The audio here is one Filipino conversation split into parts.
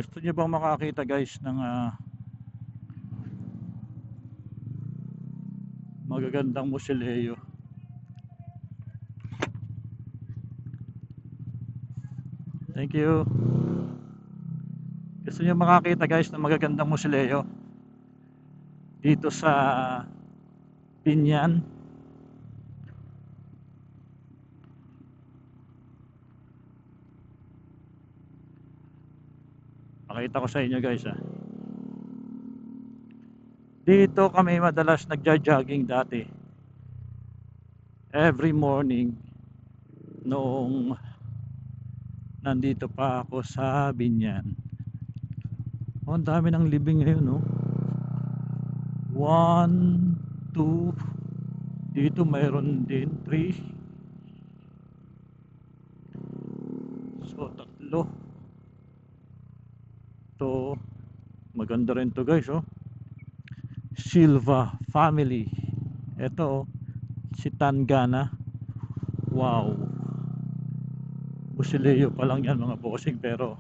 Gusto niyo bang makakita guys ng magagandang musileo? Thank you. Gusto niyo makakita guys ng magagandang musileo dito sa Binyan? Pakita ko sa inyo guys Dito kami madalas nagja-jogging dati. Every morning noong nandito pa ako sa Binyan. Oh, ang dami ng living ngayon, no? 1, 2, dito mayroon din 3. So, 3. To, maganda rin to guys, oh. Silva family. Ito, si Tangana. Wow. Busileo pa lang yan mga bossing, pero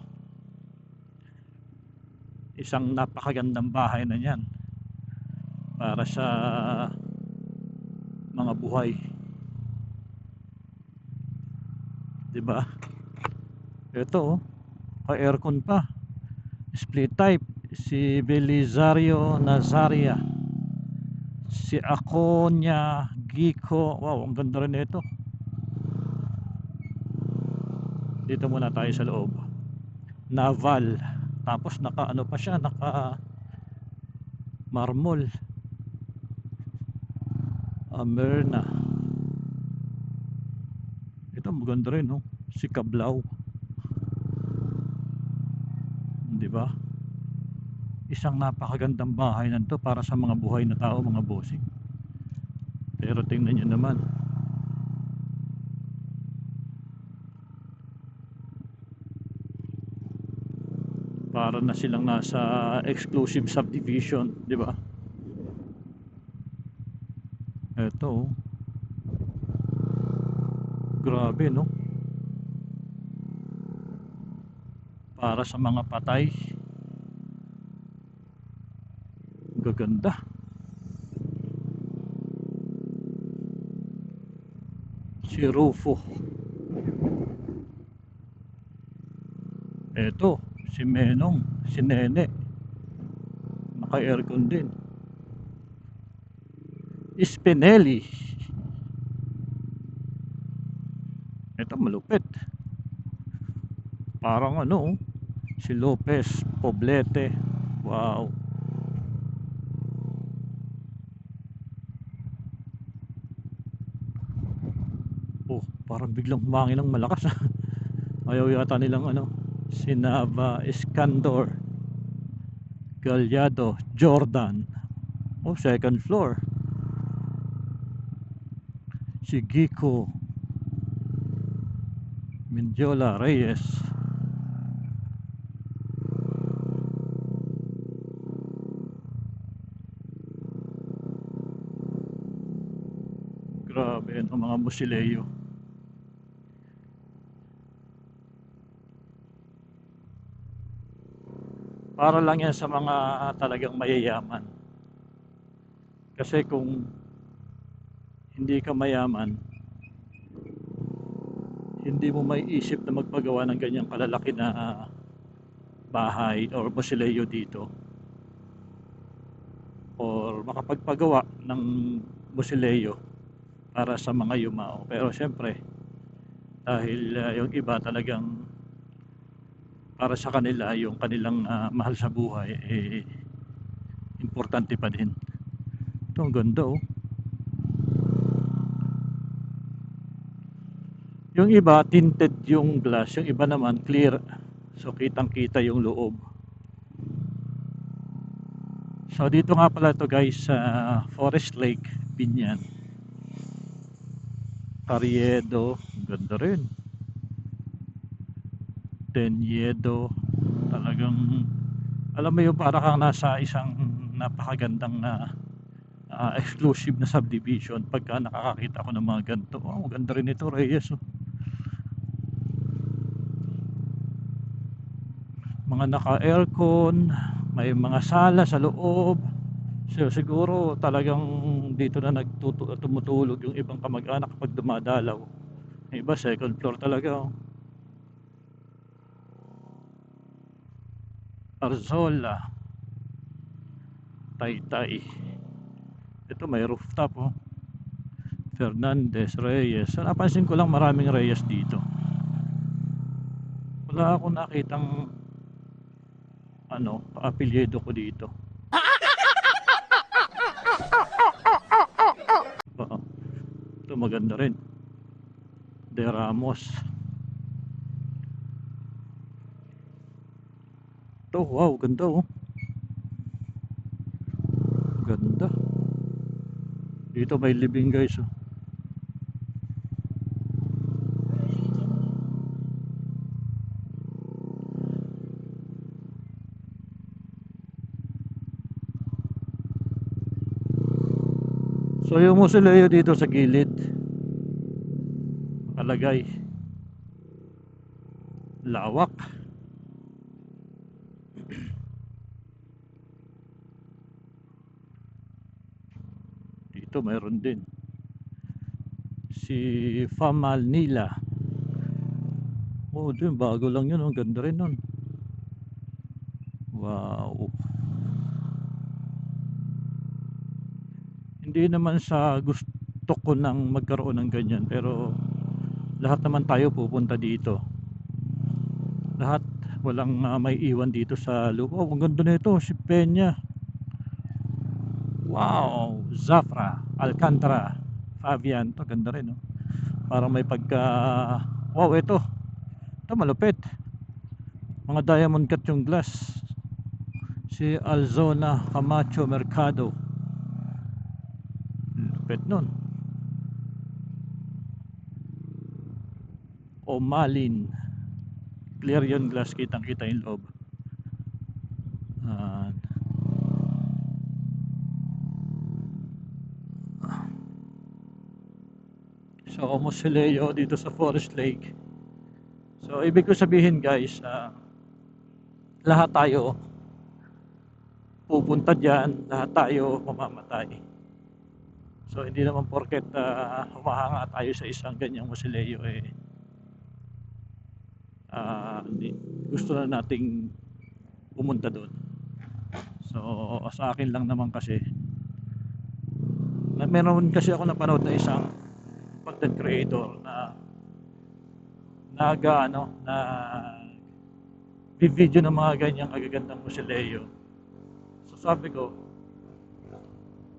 isang napakagandang bahay na yan para sa mga buhay, 'di ba? Ito, ka-aircon pa. Split type. Si Belisario Nazaria. Si Aconia Gico. Wow, ang ganda rin ito. Dito muna tayo sa loob. Naval. Tapos naka ano pa siya, naka marmol. Amerna. Ito maganda rin, no? Si Cablaw. 'Di ba? Isang napakagandang bahay nanto para sa mga buhay na tao, mga bossing. Pero tingnan niyo naman. Para na silang nasa exclusive subdivision, 'di ba? Ito, grabe, no? Para sa mga patay. Gaganda. Si Rufo. Ito, si Menong, si Nene. Naka-aircon din. Spinelli. Ito malupit. Parang ano, si Lopez Poblete. Wow. Oh, parang biglang humangin ng malakas. Ayaw yata nilang ano, si Nava Escandor Galyado Jordan. Oh, second floor. Si Gico Mendiola Reyes. Grabe ang mga musileo. Para lang yan sa mga talagang mayayaman. Kasi kung hindi ka mayaman, hindi mo may isip na magpagawa ng ganyang kalalaki na bahay or musileo dito, or makapagpagawa ng musileo para sa mga yumao. Pero syempre, dahil yung iba talagang para sa kanila yung kanilang mahal sa buhay, importante pa din. Ito ang ganda, oh. Yung iba tinted yung glass, yung iba naman clear, so kitang kita yung loob. So dito nga pala to guys sa Forest Lake, Binyan. Carriedo, ganda rin. Teniedo, talagang alam mo yung para kang nasa isang napakagandang na exclusive na subdivision pagka nakakakita ko ng mga ganito. Oh, ganda rin ito, Reyes, oh. mga naka-aircon, may mga sala sa loob. So, siguro talagang dito na tumutulog yung ibang kamag-anak kapag dumadalaw. Yung iba second floor talaga, oh. Arzola, Taytay. Ito may rooftop, oh. Fernandez, Reyes. So, napansin ko lang maraming Reyes dito. Wala akong nakitang ano, apelyido ko dito. Oo. Ito maganda rin. De Ramos. Ito, wow, ganda, oh. Ganda. Dito may living, guys, oh. So yung mausoleo dito sa gilid nakalagay, lawak. Dito mayroon din si Famalnila. Oh, dun bago lang yun, ang ganda rin nun. Wow. Hindi naman sa gusto ko nang magkaroon ng ganyan, pero lahat naman tayo pupunta dito. Lahat, walang may iwan dito sa loob. Oh, ang ganda nito, si Peña. Wow, Zafra, Alcantara, Fabian, to ganda rin, no? Parang may pagka, wow, ito malupit. Mga diamond cut yung glass. Si Alzona Camacho Mercado. Lupit nun. O Malin. Clear yung glass, kitang kita yung loob. Ah, so Mausoleo dito sa Forest Lake. So ibig ko sabihin, guys, lahat tayo pupunta dyan, lahat tayo mamamatay. So hindi naman porket humahanga tayo sa isang ganyang mausoleo, gusto na nating pumunta doon. So sa akin lang naman kasi, meron kasi ako napanood na isang content creator na na video ng mga ganyang kagagandang mausoleo. So sabi ko,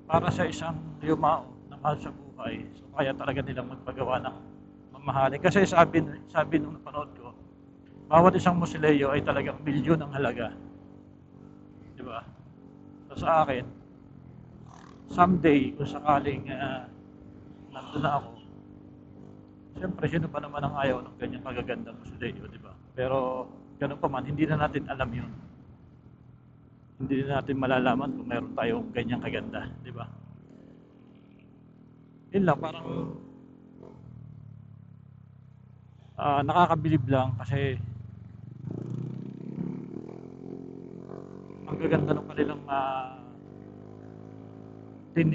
para sa isang yumao na mahal sa buhay, so kaya talaga nilang magpagawa ng mamahalin. Kasi sabi nung napanood ko, bawat isang mausoleo ay talagang milyon ang halaga. Di ba? So sa akin, someday, kung sakaling nandun na ako, siyempre, sino pa naman ang ayaw ng ganyang magagandang mausoleo, di ba? Pero, ganun pa man, hindi na natin alam yun. Hindi na natin malalaman kung meron tayong ganyang kaganda, di ba? Yun lang, parang nakakabilib lang kasi ang gaganda ng kanilang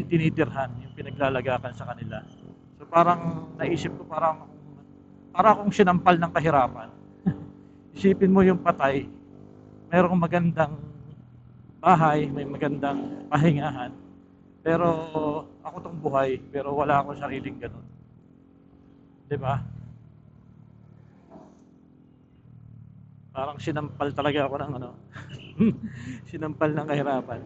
tinitirhan, yung pinaglalagakan sa kanila. So parang naisip ko, para akong sinampal ng kahirapan. Isipin mo yung patay, mayroong magandang bahay, may magandang pahingahan, pero ako tong buhay, pero wala akong sariling ganun. 'Di ba? Parang sinampal talaga ako ng ano, sinampal ng kahirapan.